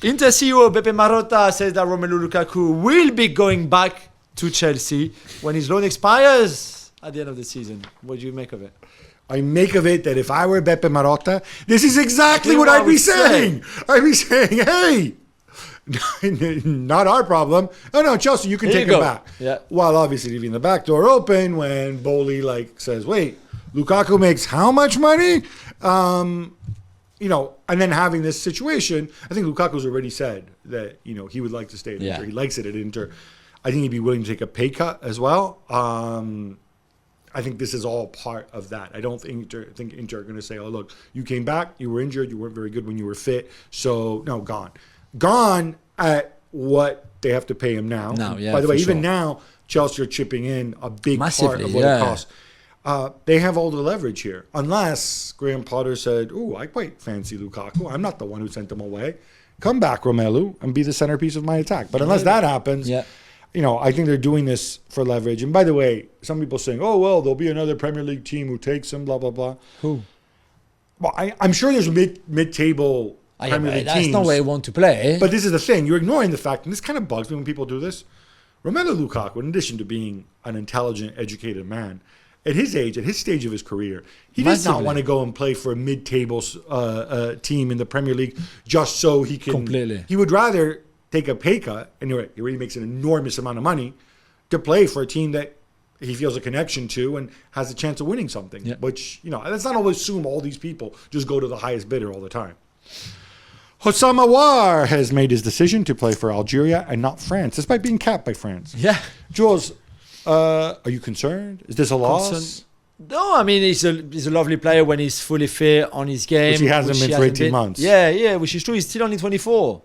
Inter CEO Beppe Marotta says that Romelu Lukaku will be going back to Chelsea when his loan expires at the end of the season. What do you make of it? I make of it that if I were Beppe Marotta, this is exactly what I'd be saying. I'd be saying, hey, not our problem. Oh, no, Chelsea, you can take him back. Yeah. While obviously leaving the back door open when Bowley says, wait, Lukaku makes how much money? And then having this situation, I think Lukaku's already said that, he would like to stay at Inter. He likes it at Inter. I think he'd be willing to take a pay cut as well. I think this is all part of that. I don't think Inter are going to say, oh, look, you came back, you were injured, you weren't very good when you were fit, so, no, gone. Gone at what they have to pay him now. By the way, even now, Chelsea are chipping in a big part of what it costs. They have all the leverage here. Unless Graham Potter said, ooh, I quite fancy Lukaku. I'm not the one who sent him away. Come back, Romelu, and be the centerpiece of my attack. But unless that happens, I think they're doing this for leverage. And by the way, some people saying, oh, well, there'll be another Premier League team who takes him, blah, blah, blah. Who? Well, I'm sure there's mid-table Premier League teams. That's not where you want to play. But this is the thing. You're ignoring the fact, and this kind of bugs me when people do this. Romelu Lukaku, in addition to being an intelligent, educated man, at his age, at his stage of his career, he does not want to go and play for a mid-table team in the Premier League just so he can. Completely. He would rather take a pay cut, and he already makes an enormous amount of money, to play for a team that he feels a connection to and has a chance of winning something. Which, let's not always assume all these people just go to the highest bidder all the time. Houssem Aouar has made his decision to play for Algeria and not France, despite being capped by France. Yeah. Jules, are you concerned? Is this a loss? No, I mean, he's a lovely player when he's fully fit on his game. Which he hasn't been for 18 months. Yeah, which is true. He's still only 24.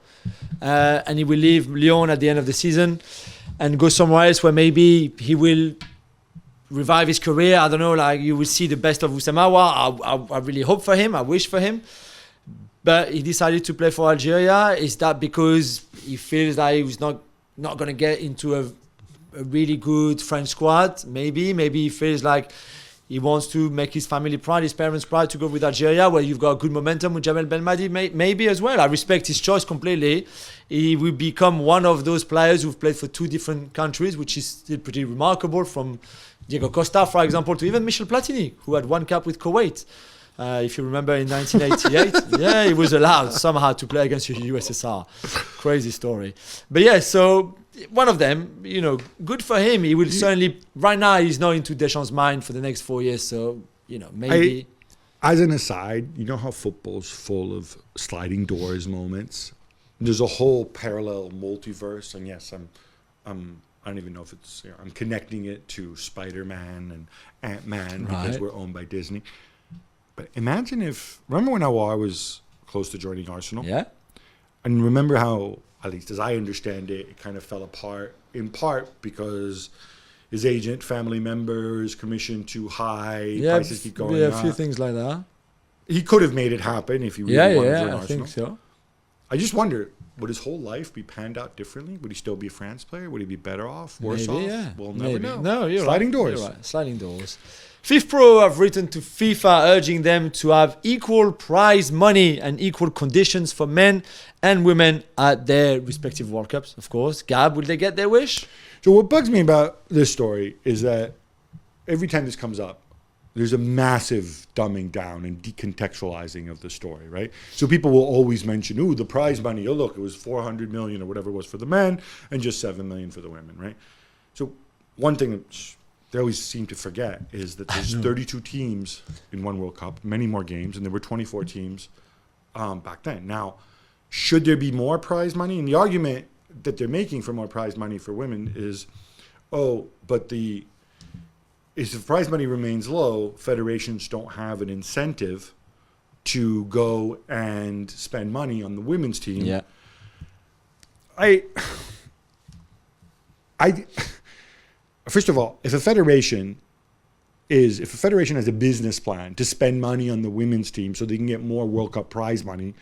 And he will leave Lyon at the end of the season and go somewhere else where maybe he will revive his career. I don't know, you will see the best of Houssem Aouar. I really hope for him. I wish for him. But he decided to play for Algeria. Is that because he feels like he was not going to get into a really good French squad? Maybe he feels like he wants to make his family proud, his parents proud, to go with Algeria, where you've got good momentum with Jamel Belmadi, maybe as well. I respect his choice completely. He will become one of those players who've played for two different countries, which is still pretty remarkable, from Diego Costa, for example, to even Michel Platini, who had one cap with Kuwait. If you remember, in 1988, he was allowed somehow to play against the USSR. Crazy story. But so one of them, good for him. He will certainly, right now, he's not into Deschamps' mind for the next 4 years. So, maybe. As an aside, you know how football's full of sliding doors moments? There's a whole parallel multiverse. And yes, I don't even know if it's, I'm connecting it to Spider-Man and Ant-Man because we're owned by Disney. But imagine remember when Aouar was close to joining Arsenal? Yeah. And remember how, at least as I understand it, it kind of fell apart, in part because his agent, family members, commission too high, prices keep going up. Yeah, a few things like that. He could have made it happen if he really wanted to join Arsenal. I think so. I just wonder, would his whole life be panned out differently? Would he still be a France player? Would he be better off, worse off? Yeah. We'll never know. No, you're Sliding right. doors. You're right. Sliding doors. FIFPro have written to FIFA urging them to have equal prize money and equal conditions for men and women at their respective World Cups, of course. Gab, will they get their wish? So what bugs me about this story is that every time this comes up, there's a massive dumbing down and decontextualizing of the story, right? So people will always mention, ooh, the prize money. Oh, look, it was 400 million or whatever it was for the men and just 7 million for the women, right? So one thing that they always seem to forget is that there's 32 teams in one World Cup, many more games, and there were 24 teams back then. Now, should there be more prize money? And the argument that they're making for more prize money for women is, but if the prize money remains low, federations don't have an incentive to go and spend money on the women's team. Yeah. First of all, if a federation has a business plan to spend money on the women's team so they can get more World Cup prize money,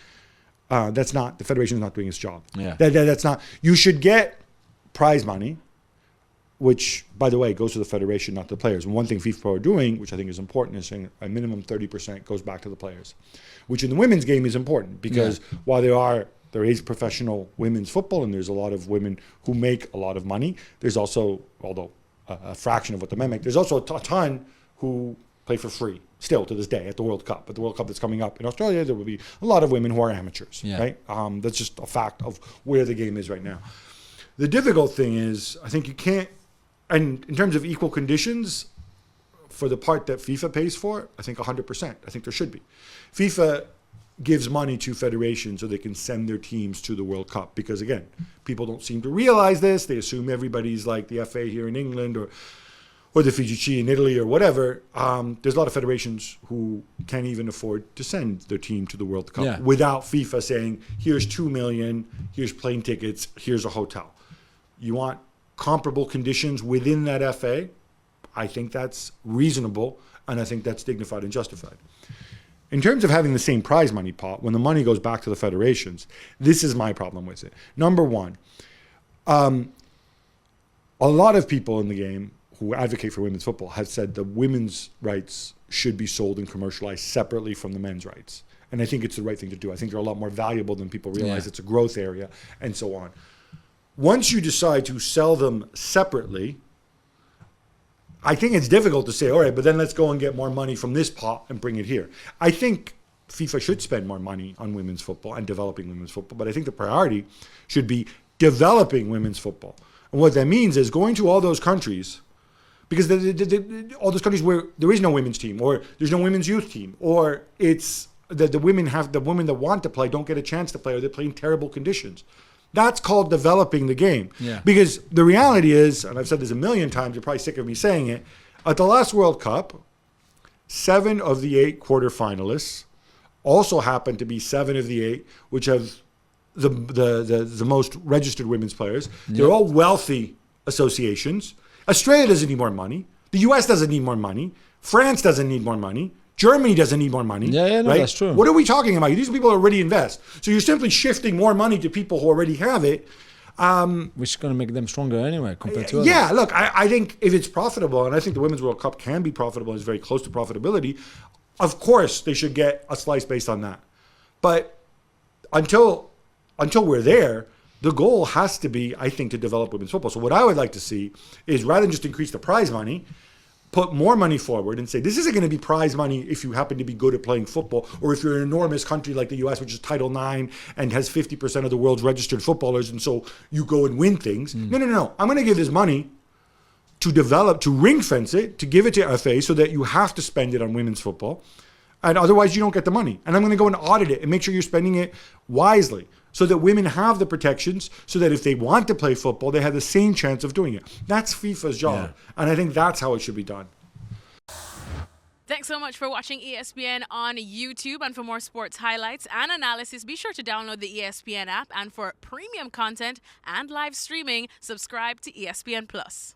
the federation is not doing its job. Yeah. That's not. You should get prize money, which, by the way, goes to the federation, not the players. And one thing FIFA are doing, which I think is important, is saying a minimum 30% goes back to the players, which in the women's game is important because while there are there is professional women's football, and there's a lot of women who make a lot of money. There's also, although a fraction of what the men make, there's also a ton who play for free still to this day at the World Cup. At the World Cup that's coming up in Australia, there will be a lot of women who are amateurs, right? That's just a fact of where the game is right now. The difficult thing is, I think you can't, and in terms of equal conditions, for the part that FIFA pays for, I think 100%. I think there should be. FIFA gives money to federations so they can send their teams to the World Cup because, again, people don't seem to realize this. They assume everybody's like the FA here in England or the FIGC in Italy or whatever. There's a lot of federations who can't even afford to send their team to the World Cup without FIFA saying, here's 2 million, here's plane tickets, here's a hotel. You want comparable conditions within that FA? I think that's reasonable, and I think that's dignified and justified. In terms of having the same prize money pot, when the money goes back to the federations, this is my problem with it. Number one, a lot of people in the game who advocate for women's football have said the women's rights should be sold and commercialized separately from the men's rights. And I think it's the right thing to do. I think they're a lot more valuable than people realize. It's a growth area and so on. Once you decide to sell them separately, I think it's difficult to say, all right, but then let's go and get more money from this pot and bring it here. I think FIFA should spend more money on women's football and developing women's football, but I think the priority should be developing women's football. And what that means is going to all those countries, because all those countries where there is no women's team, or there's no women's youth team, or it's that the women that want to play don't get a chance to play, or they play in terrible conditions. That's called developing the game. Because the reality is, and I've said this a million times, you're probably sick of me saying it, at the last World Cup, 7 of the 8 quarterfinalists also happen to be 7 of the 8 which have the most registered women's players. They're all wealthy associations. Australia doesn't need more money. The US doesn't need more money. France doesn't need more monny. Germany doesn't need more money. No, right? That's true. What are we talking about? These people already invest. So you're simply shifting more money to people who already have it. Which is going to make them stronger anyway compared to others. Yeah, look, I think if it's profitable, and I think the Women's World Cup can be profitable, it's very close to profitability, of course they should get a slice based on that. But until we're there, the goal has to be, I think, to develop women's football. So what I would like to see is, rather than just increase the prize money, put more money forward and say, this isn't going to be prize money if you happen to be good at playing football, or if you're an enormous country like the US, which is Title IX and has 50% of the world's registered footballers, and so you go and win things. No. I'm going to give this money to develop, to ring fence it, to give it to FA so that you have to spend it on women's football. And otherwise you don't get the money. And I'm going to go and audit it and make sure you're spending it wisely, so that women have the protections, so that if they want to play football, they have the same chance of doing it. That's FIFA's job. And I think that's how it should be done. Thanks so much for watching ESPN on YouTube. And for more sports highlights and analysis, be sure to download the ESPN app. And for premium content and live streaming, subscribe to ESPN Plus.